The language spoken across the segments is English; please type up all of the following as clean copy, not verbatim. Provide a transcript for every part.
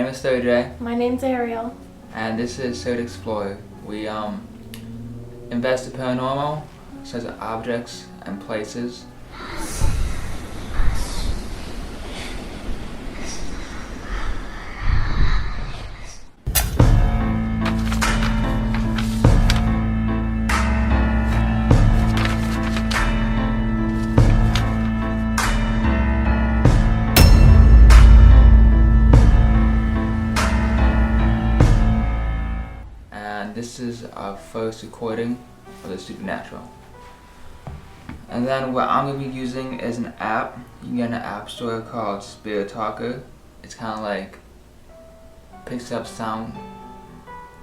name is J. My name's Ariel. And this is Code Explorer. We invest the paranormal, such as objects and places. And this is our first recording of the supernatural. And then what I'm going to be using is an app. You can get in an app store called Spirit Talker. It's kind of like picks up sound,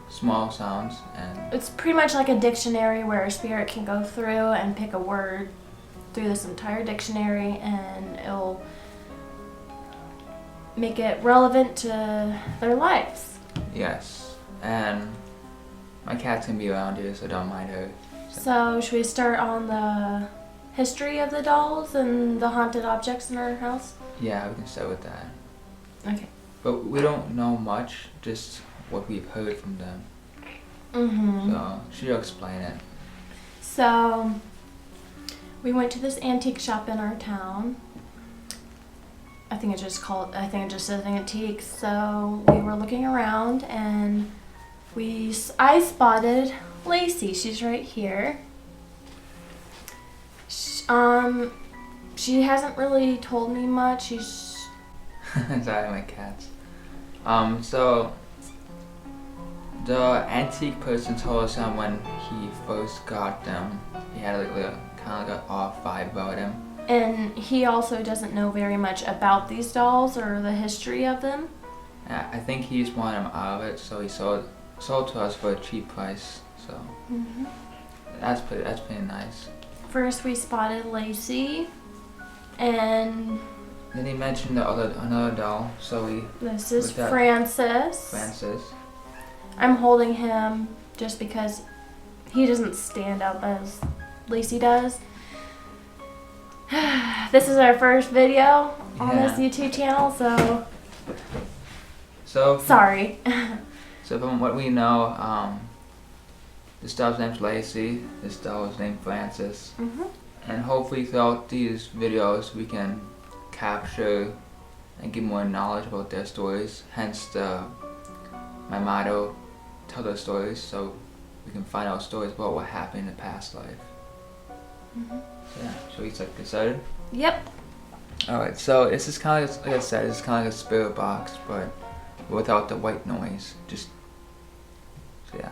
small sounds, and It's pretty much like a dictionary where a spirit can go through and pick a word through this entire dictionary, and it'll make it relevant to their lives. yes. And my cat's gonna be around here, so don't mind her. So should we start on the history of the dolls and the haunted objects in our house? Yeah, we can start with that. Okay. But we don't know much, just what we've heard from them. Mm-hmm. So she'll explain it. So we went to this antique shop in our town. I think it just says antique. So we were looking around and I spotted Lacey. She's right here. She hasn't really told me much. She's Sorry, my cats. So the antique person told us that when he first got them, he had like a kind of like an off vibe about him. And he also doesn't know very much about these dolls or the history of them. I think he just wanted them out of it, so he sold to us for a cheap price. So that's pretty nice. First we spotted Lacey, and Then he mentioned another doll. So this is looked at Francis. Francis. I'm holding him just because he doesn't stand up as Lacey does. This is our first video on this YouTube channel, so sorry. So from what we know, this doll's named Lacey, this doll is named Francis. And hopefully throughout these videos we can capture and give more knowledge about their stories, hence my motto, tell their stories, so we can find out stories about what happened in the past life. So yeah, shall we get started? Yep. Alright, so this is kind of like I said, it's kind of like a spirit box, but without the white noise. So yeah.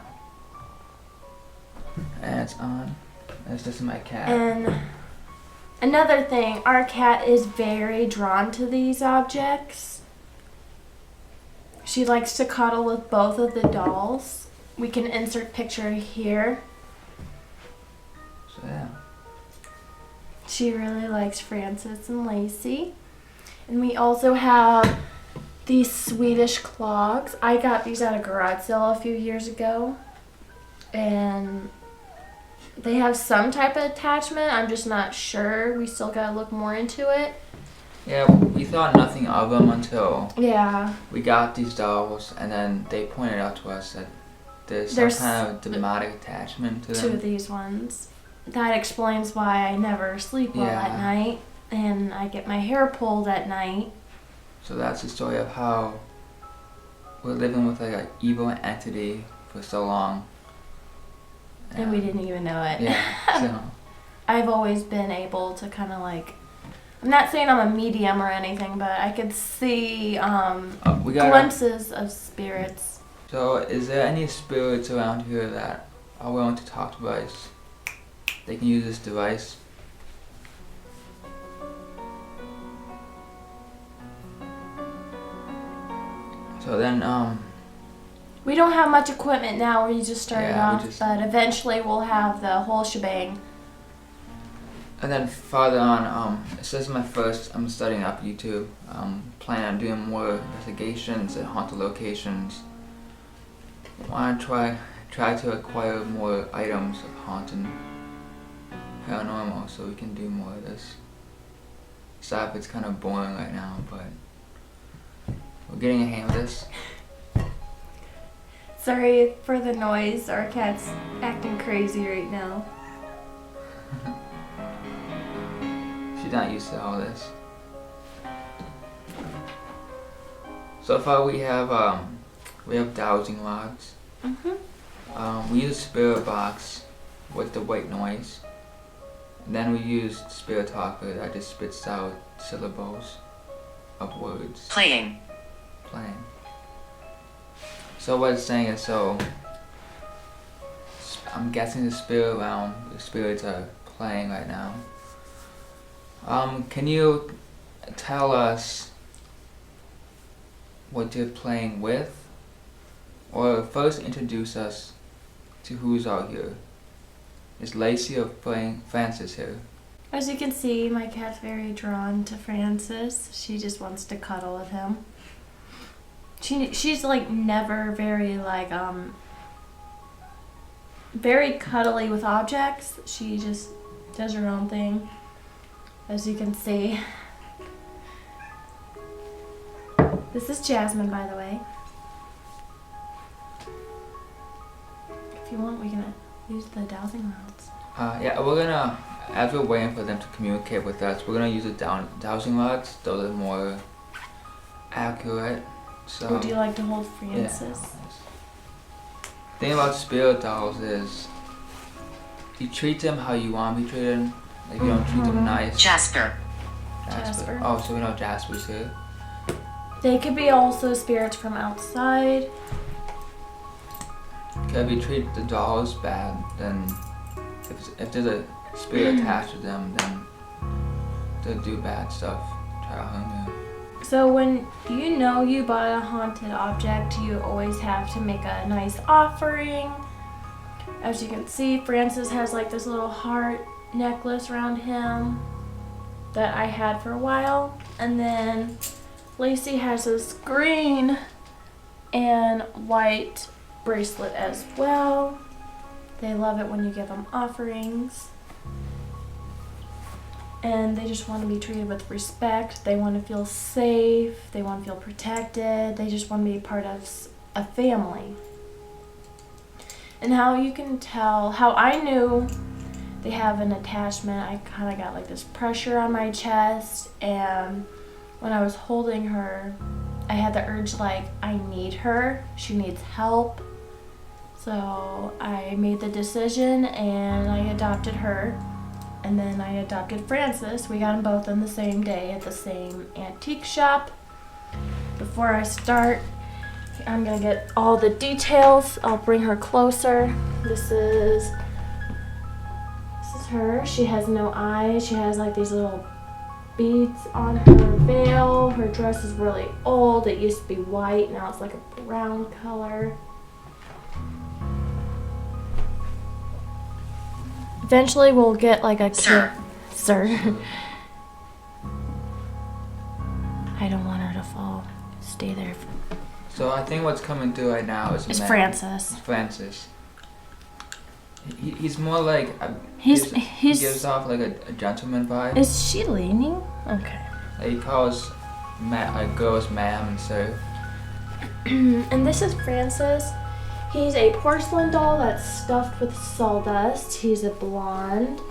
And it's on. This is my cat. And another thing, our cat is very drawn to these objects. She likes to cuddle with both of the dolls. We can insert picture here. So yeah. She really likes Francis and Lacey. And we also have these Swedish clogs. I got these at a garage sale a few years ago. And they have some type of attachment. I'm just not sure. We still gotta look more into it. Yeah, we thought nothing of them until we got these dolls, and then they pointed out to us that there's some kind of demonic attachment to them. To these ones. That explains why I never sleep well at night, and I get my hair pulled at night. So that's the story of how we're living with like an evil entity for so long. And we didn't even know it. Yeah, so. I've always been able to kind of like, I'm not saying I'm a medium or anything, but I could see glimpses of spirits. So is there any spirits around here that are willing to talk to us? They can use this device. So then, we don't have much equipment now. We just started off, but eventually we'll have the whole shebang. And then farther on, this is I'm studying up YouTube. Planning on doing more investigations at haunted locations. I want to try to acquire more items of haunted paranormal so we can do more of this stuff. It's kind of boring right now, but We're getting a hang of this. Sorry for the noise. Our cat's acting crazy right now. She's not used to all this. So far we have dowsing rods. We use spirit box with the white noise. And then we use spirit talker that just spits out syllables of words. Playing. So what it's saying is, so I'm guessing the spirit realm, the spirits are playing right now. Can you tell us what you're playing with? Or first introduce us to who's out here. Is Lacey or Francis here? As you can see, my cat's very drawn to Francis. She just wants to cuddle with him. She's like never very very cuddly with objects. She just does her own thing, as you can see. This is Jasmine, by the way. If you want, we can use the dowsing rods. Yeah, we're gonna, as we're waiting for them to communicate with us, we're gonna use the dowsing rods. Those are more accurate. So, Would you like to hold Francis? Yeah. The thing about spirit dolls is you treat them how you want to be treated. Like you don't treat them nice. Jasper. Oh, so we know Jasper's here. They could be also spirits from outside. Okay, if you treat the dolls bad, then if there's a spirit attached to them, then they'll do bad stuff. Try to harm you. So when you buy a haunted object, you always have to make a nice offering. As you can see, Francis has like this little heart necklace around him that I had for a while. And then Lacey has this green and white bracelet as well. They love it when you give them offerings. And they just want to be treated with respect. They want to feel safe. They want to feel protected. They just want to be part of a family. And how you can tell, how I knew they have an attachment, I kind of got like this pressure on my chest. And when I was holding her, I had the urge like, I need her. She needs help. So I made the decision and I adopted her. And then I adopted Francis. We got them both on the same day at the same antique shop. Before I start, I'm gonna get all the details. I'll bring her closer. This is her. She has no eyes. She has like these little beads on her veil. Her dress is really old. It used to be white. Now it's like a brown color. Eventually we'll get like a Sir. Sir. I don't want her to fall. Stay there. So I think what's coming through right now is It's Francis. Francis. He's more like He gives off like a gentleman vibe. Is she leaning? Okay. Like he calls girls ma'am and sir. And this is Francis. He's a porcelain doll that's stuffed with sawdust. He's a blonde,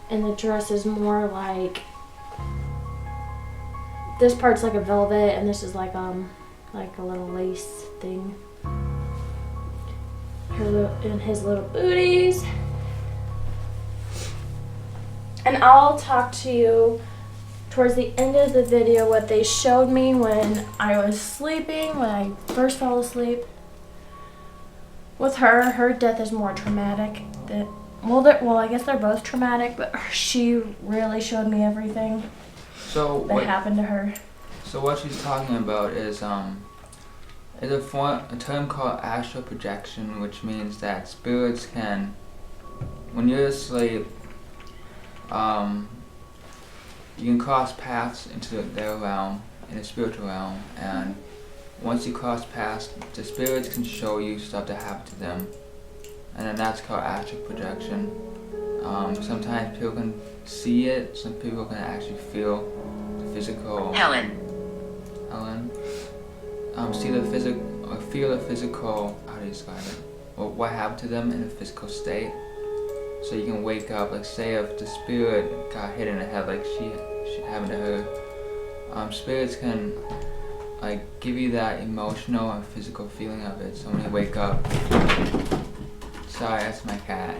and the dress is more like, this part's like a velvet, and this is like a little lace thing. And his little booties. And I'll talk to you towards the end of the video what they showed me when I was sleeping, when I first fell asleep. With her death is more traumatic. Well, I guess they're both traumatic, but she really showed me everything that happened to her. So what she's talking about is a term called astral projection, which means that spirits can, when you're asleep, you can cross paths into their realm, in the spiritual realm, and once you cross past, the spirits can show you stuff that happened to them, and then that's called astral projection. Sometimes people can see it, some people can actually feel the physical. Helen. see the physical, or feel the physical, how do you describe it? Or what happened to them in a physical state. So you can wake up, like say if the spirit got hit in the head, like she happened to her. Spirits can like give you that emotional and physical feeling of it. So when you wake up, sorry, that's my cat.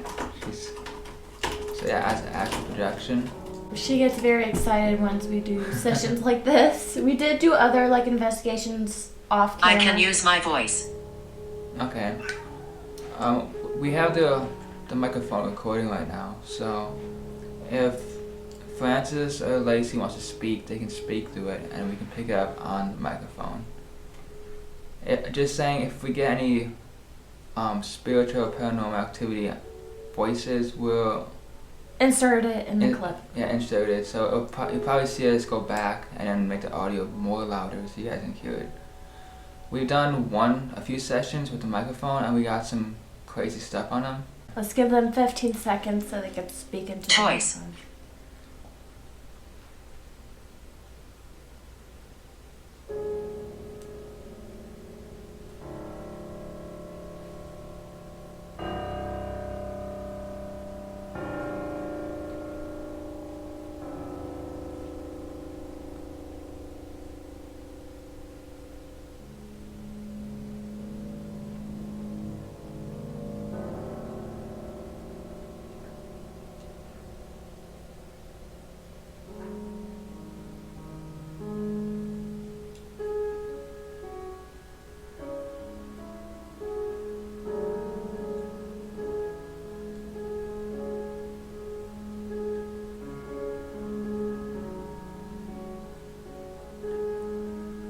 So yeah, as astral projection. She gets very excited once we do sessions like this. We did do other like investigations off camera. I can use my voice. Okay. We have the microphone recording right now, so if Francis or Lacey wants to speak, they can speak through it, and we can pick it up on the microphone. Just saying, if we get any spiritual or paranormal activity voices, we'll insert it in the clip. Yeah, insert it. So you'll probably see us go back and then make the audio more louder so you guys can hear it. We've done a few sessions with the microphone, and we got some crazy stuff on them. Let's give them 15 seconds so they can speak into the microphone.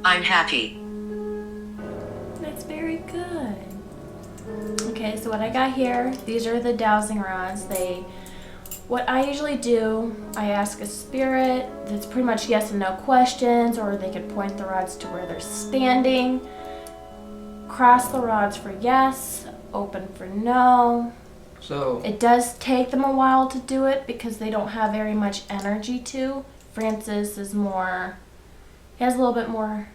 I'm happy. That's very good. Okay, so what I got here, these are the dowsing rods. What I usually do, I ask a spirit that's pretty much yes and no questions, or they could point the rods to where they're standing. Cross the rods for yes, open for no. So it does take them a while to do it because they don't have very much energy to. Francis is more, he has a little bit more.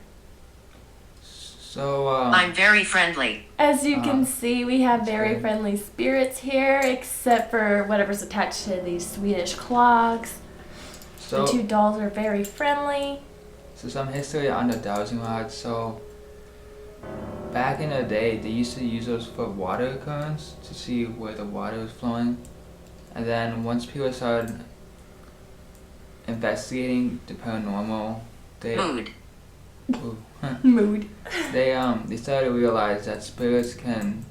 So I'm very friendly. As you can see, we have very friendly spirits here, except for whatever's attached to these Swedish clogs. So the two dolls are very friendly. So some history on the dowsing rods. So back in the day, they used to use those for water currents to see where the water was flowing. And then once people started investigating the paranormal, they started to realize that spirits can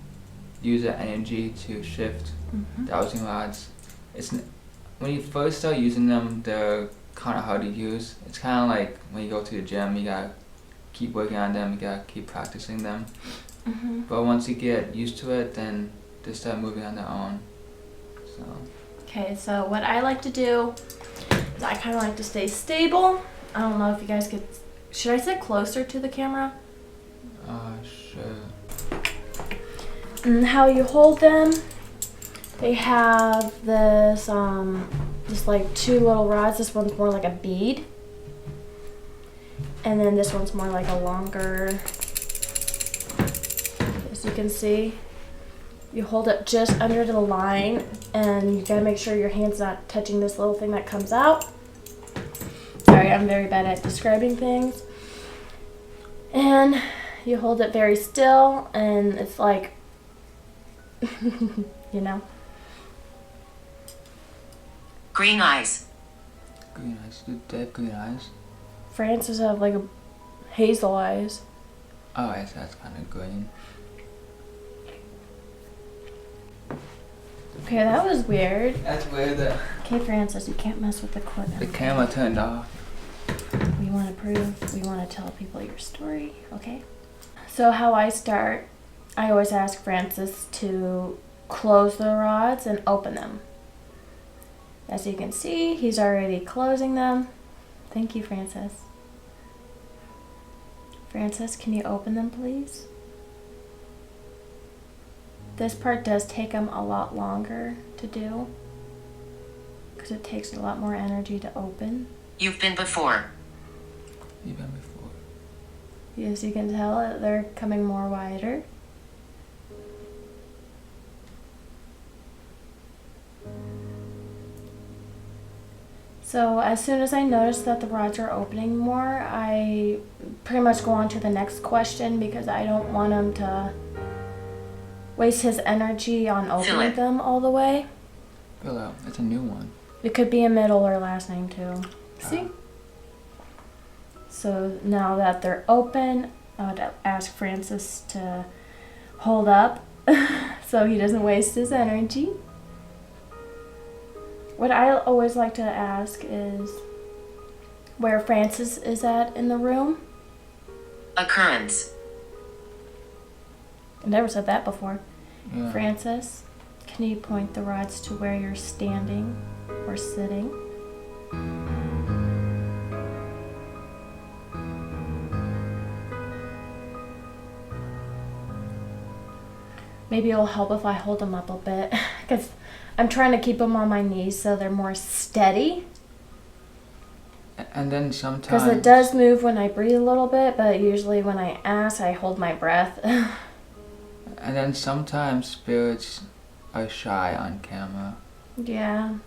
use that energy to shift dowsing rods. When you first start using them, they're kind of hard to use. It's kind of like when you go to the gym, you gotta keep working on them, you gotta keep practicing them. But once you get used to it, then they start moving on their own. So. Okay, so what I like to do is I kind of like to stay stable. I don't know if you guys could. Should I sit closer to the camera? Sure. And how you hold them, they have this, just like two little rods. This one's more like a bead. And then this one's more like a longer, as you can see. You hold it just under the line, and you gotta make sure your hand's not touching this little thing that comes out. Sorry, I'm very bad at describing things. And you hold it very still, and it's like, you know. Green eyes. Green eyes. Do they have green eyes? Francis have like a hazel eyes. Oh, yes, that's kind of green. Okay, that was weird. That's weird. Okay, Francis, you can't mess with the equipment. The camera turned off. We want to tell people your story, okay? So how I start, I always ask Francis to close the rods and open them. As you can see, he's already closing them. Thank you, Francis. Francis, can you open them, please? This part does take them a lot longer to do because it takes a lot more energy to open. You've been before. You've been before. As you can tell, they're coming more wider. So as soon as I notice that the rods are opening more, I pretty much go on to the next question because I don't want him to waste his energy on opening them all the way. Philip, it's a new one. It could be a middle or last name too. See? So now that they're open, I would ask Francis to hold up so he doesn't waste his energy. What I always like to ask is where Francis is at in the room. Occurrence. I never said that before. Yeah. Francis, can you point the rods to where you're standing or sitting? Maybe it'll help if I hold them up a bit because I'm trying to keep them on my knees so they're more steady. And then sometimes... Because it does move when I breathe a little bit, but usually when I ask, I hold my breath. And then sometimes spirits are shy on camera. Yeah.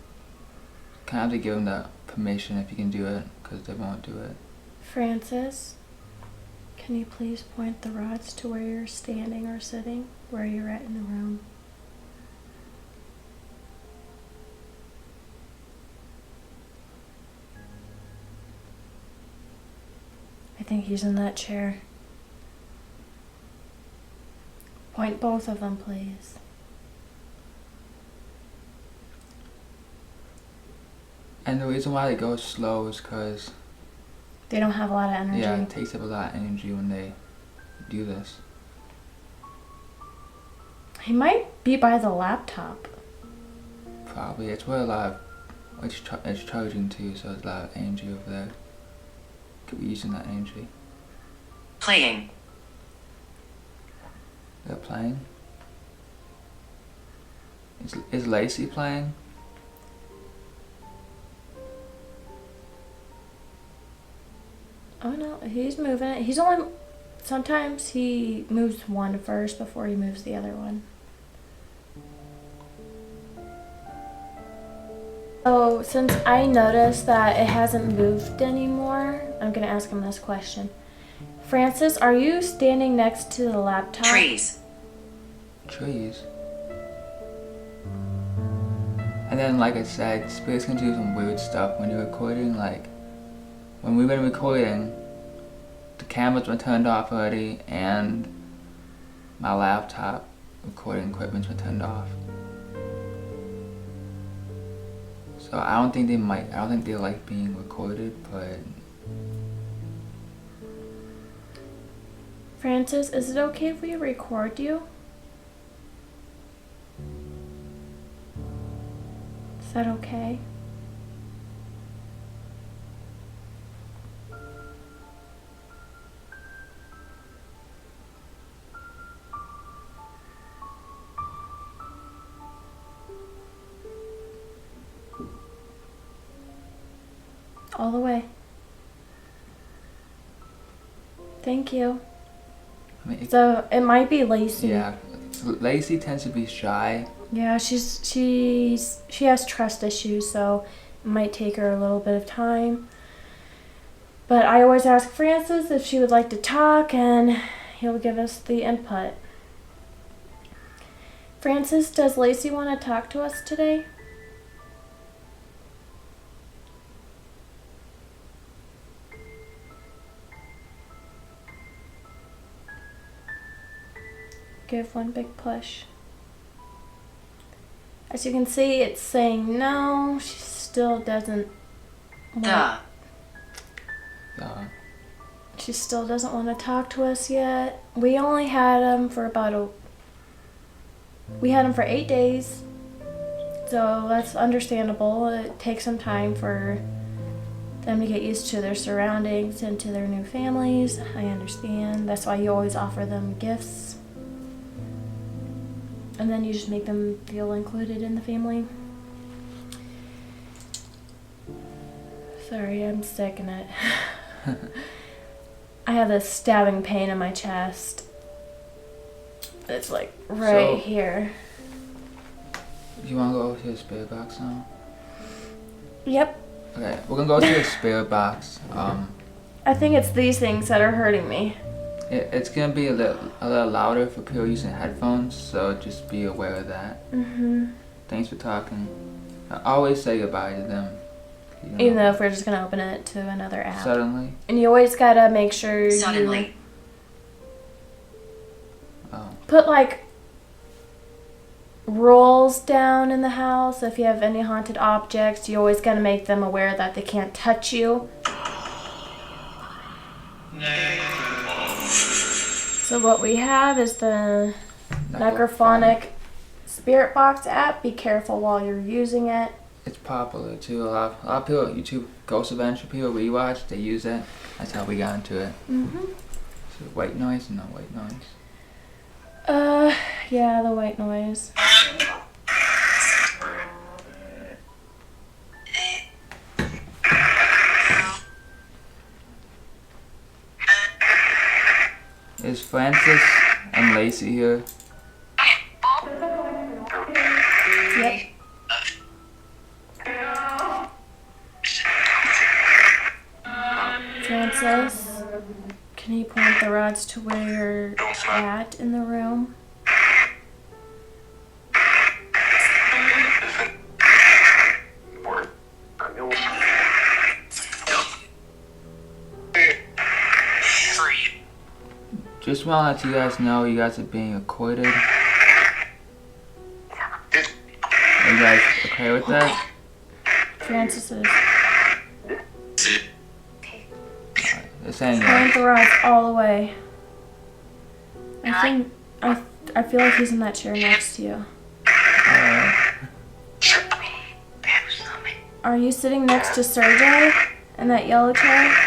Kind of have to give them the permission if you can do it, because they won't do it. Francis, can you please point the rods to where you're standing or sitting, where you're at in the room? I think he's in that chair. Point both of them, please. And the reason why they go slow is because... They don't have a lot of energy. Yeah, it takes up a lot of energy when they do this. He might be by the laptop. Probably. It's where a lot of... It's charging too, so there's a lot of energy over there. Could be using that energy. Playing. They're playing? Is Lacey playing? Oh no, he's moving it. He's only... Sometimes he moves one first before he moves the other one. So, since I noticed that it hasn't moved anymore, I'm going to ask him this question. Francis, are you standing next to the laptop? Trees. Trees. And then, like I said, spirits can do some weird stuff when you're recording. Like, when we've been recording, the cameras were turned off already, and my laptop recording equipment's been turned off. So I don't think they like being recorded, but... Francis, is it okay if we record you? Is that okay? All the way. Thank you. I mean, So it might be Lacey. yeah, Lacey tends to be shy. Yeah, she has trust issues, so it might take her a little bit of time. But I always ask Francis if she would like to talk, and he'll give us the input. Francis, does Lacey want to talk to us today? Give one big push. As you can see, it's saying no. She still doesn't want. She still doesn't want to talk to us yet. We only had him for we had him for 8 days. So that's understandable. It takes some time for them to get used to their surroundings and to their new families. I understand. That's why you always offer them gifts. And then you just make them feel included in the family. Sorry, I'm sick in it. I have this stabbing pain in my chest. It's like right here. You want to go to the spirit box now? Yep. Okay, we're gonna go to the spirit box. I think it's these things that are hurting me. It's gonna be a little louder for people using headphones, so just be aware of that. Thanks for talking. I always say goodbye to them. Even though if we're just gonna open it to another app. Suddenly. And you always gotta make sure Suddenly. Oh. put like rules down in the house. If you have any haunted objects, you always gotta make them aware that they can't touch you. So what we have is the Necrophonic Spirit Box app. Be careful while you're using it. It's popular too. A lot of people, YouTube Ghost Adventure people we watch, they use it. That's how we got into it. So white noise and no white noise. Yeah, the white noise. Is Francis and Lacey here? Yep. Francis, can you point the rods to where you're at in the room? Just want to let you guys know you guys are being recorded. Are you guys okay with that? Francis is. They're saying Point the rods all the way. I feel like he's in that chair next to you. Are you sitting next to Sergey in that yellow chair?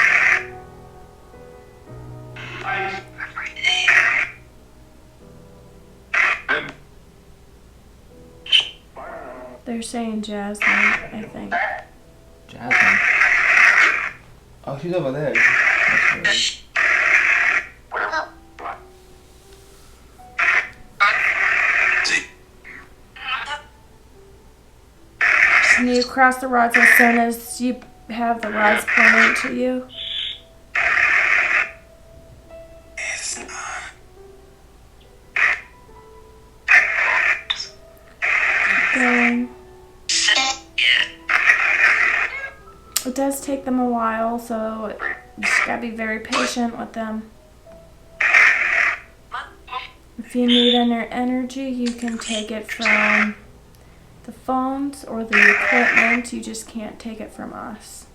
They're saying Jasmine, I think. Jasmine. Oh, she's over there. That's Can you cross the rods as soon as you have the rods pointing to you? Going. It does take them a while, so you just gotta be very patient with them. If you need energy, you can take it from the phones or the equipment. You just can't take it from us.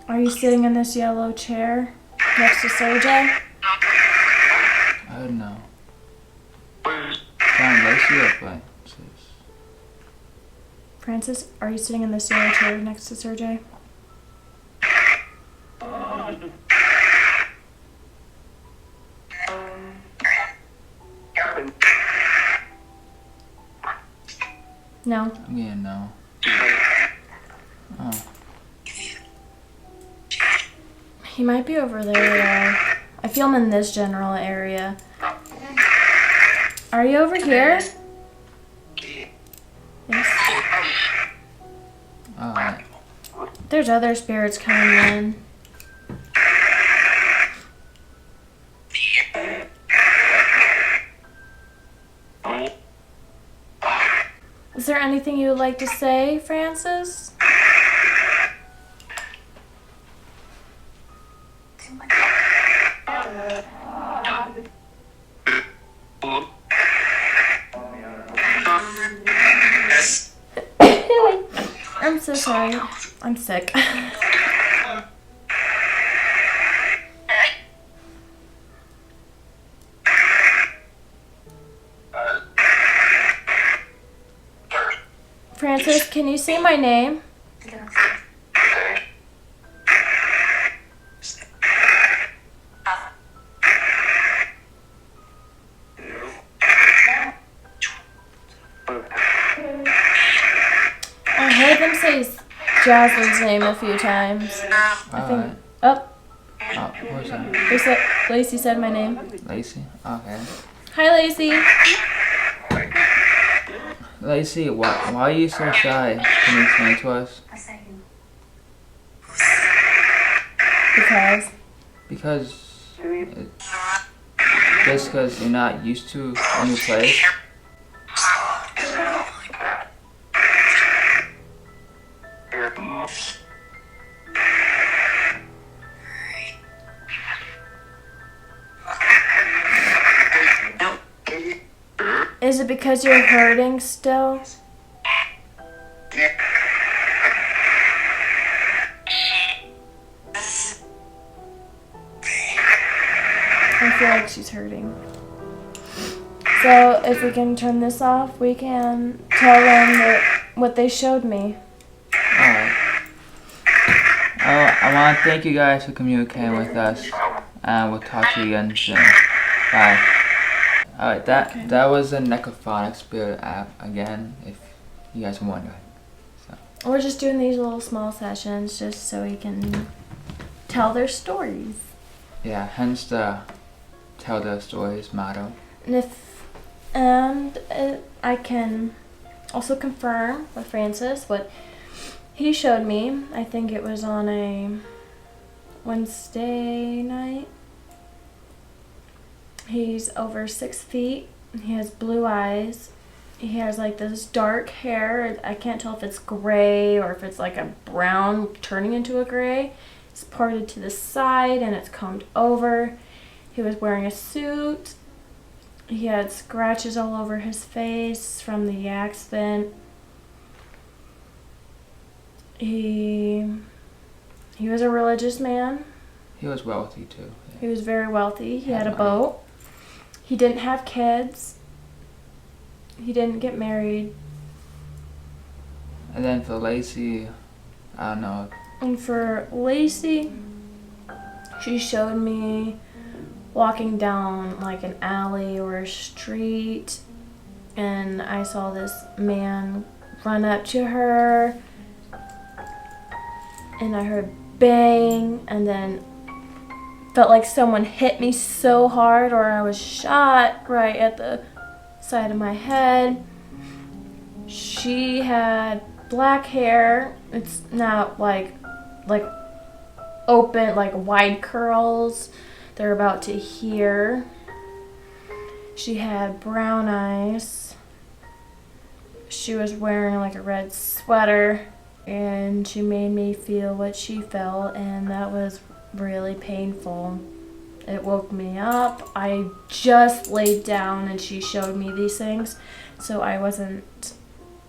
Are you sitting in this yellow chair next to Sergey? I don't know. Found Lacey or Francis? Francis, are you sitting in this yellow chair next to Sergey? No. I'm getting no. Oh. He might be over there. I feel him in this general area. Are you over here? Yes. Alright. There's other spirits coming in. Is there anything you would like to say, Francis? I'm so sorry. I'm sick. Francis, can you say my name? I heard them say Jasmine's name a few times. I think. Oh, Who's that? Lacey said my name. Lacey? Okay. Hi, Lacey. Lacey, why are you so shy? Can you explain to us? Because Just because you're not used to a new place? Is it because you're hurting still? I feel like she's hurting. So if we can turn this off, we can tell them what they showed me. Alright. I want to thank you guys for communicating with us, and we'll talk to you again soon. Bye. Alright, that was the Necrophonic Spirit app again, if you guys are wondering. So. We're just doing these little small sessions just so we can tell their stories. Yeah, hence the tell their stories motto. And I can also confirm with Francis what he showed me. I think it was on a Wednesday night. He's over 6 feet. He has blue eyes. He has like this dark hair. I can't tell if it's gray or if it's like a brown turning into a gray. It's parted to the side and it's combed over. He was wearing a suit. He had scratches all over his face from the accident. He was a religious man. He was wealthy too. Yeah. He was very wealthy. He had a money. boat. He didn't have kids. He didn't get married. And then for Lacey, I don't know. And for Lacey, she showed me walking down like an alley or a street, and I saw this man run up to her, and I heard bang, and then felt like someone hit me so hard, or I was shot right at the side of my head. She had black hair. It's not like open, like wide curls. They're about to here. She had brown eyes. She was wearing like a red sweater, and she made me feel what she felt, and that was really painful. It woke me up. I just laid down and she showed me these things, so I wasn't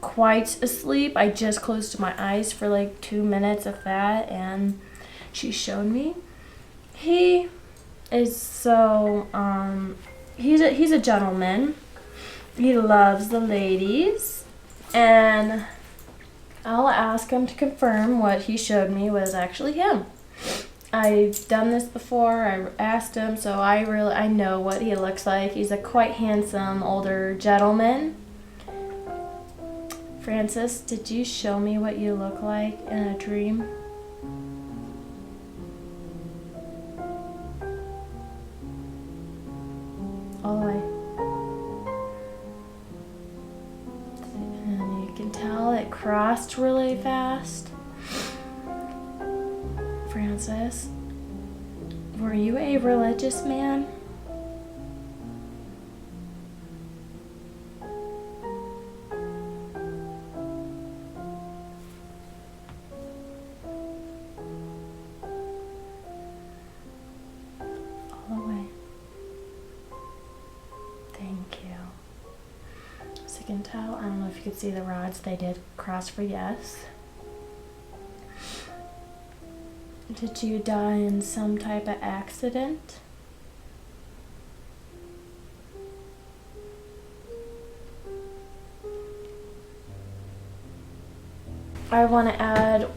quite asleep. I just closed my eyes for like 2 minutes of that, and she showed me. He is so he's a gentleman. He loves the ladies, and I'll ask him to confirm what he showed me was actually him. I've done this before. I asked him, so I know what he looks like. He's a quite handsome older gentleman. Francis, did you show me what you look like in a dream? All the way. And you can tell it crossed really fast. Francis, were you a religious man? All the way. Thank you. So you can tell, I don't know if you could see the rods, they did cross for yes. Did you die in some type of accident? I want to add a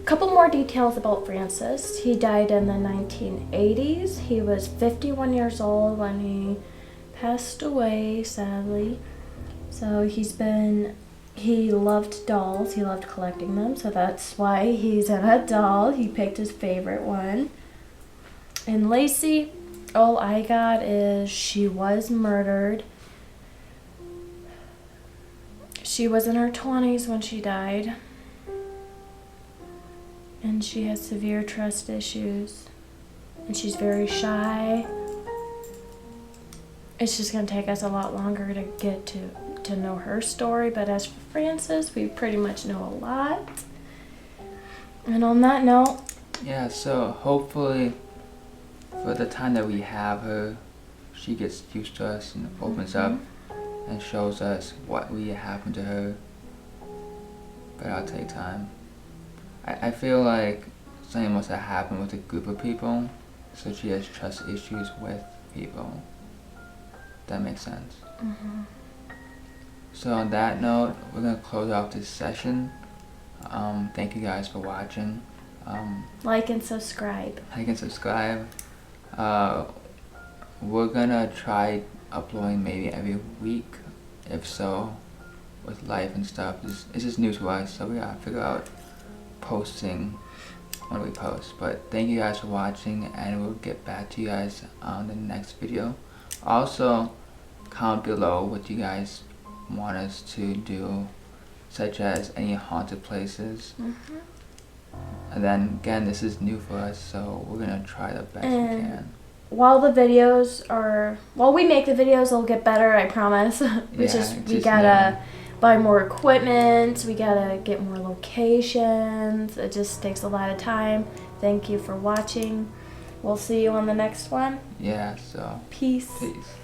couple more details about Francis. He died in the 1980s. He was 51 years old when he passed away, sadly. So he loved dolls. He loved collecting them, so that's why he's in a doll. He picked his favorite one. And Lacey, all I got is she was murdered. She was in her 20s when she died. And she has severe trust issues. And she's very shy. It's just going to take us a lot longer to get to know her story. But as for Frances, we pretty much know a lot. And on that note... Yeah, so hopefully for the time that we have her, she gets used to us and opens up and shows us what really happened to her. But it'll take time. I feel like something must have happened with a group of people, so she has trust issues with people. That makes sense. So on that note, we're going to close off this session. Thank you guys for watching. Like and subscribe. Like and subscribe. We're gonna try uploading maybe every week, if so, with life and stuff. This is new to us, so we gotta figure out posting when we post. But thank you guys for watching, and we'll get back to you guys on the next video. Also, comment below what you guys want us to do, such as any haunted places. And then again, this is new for us, so we're gonna try the best we can. While we make the videos, they'll get better, I promise. We gotta buy more equipment, we gotta get more locations. It just takes a lot of time. Thank you for watching. We'll see you on the next one. Yeah, so Peace. peace.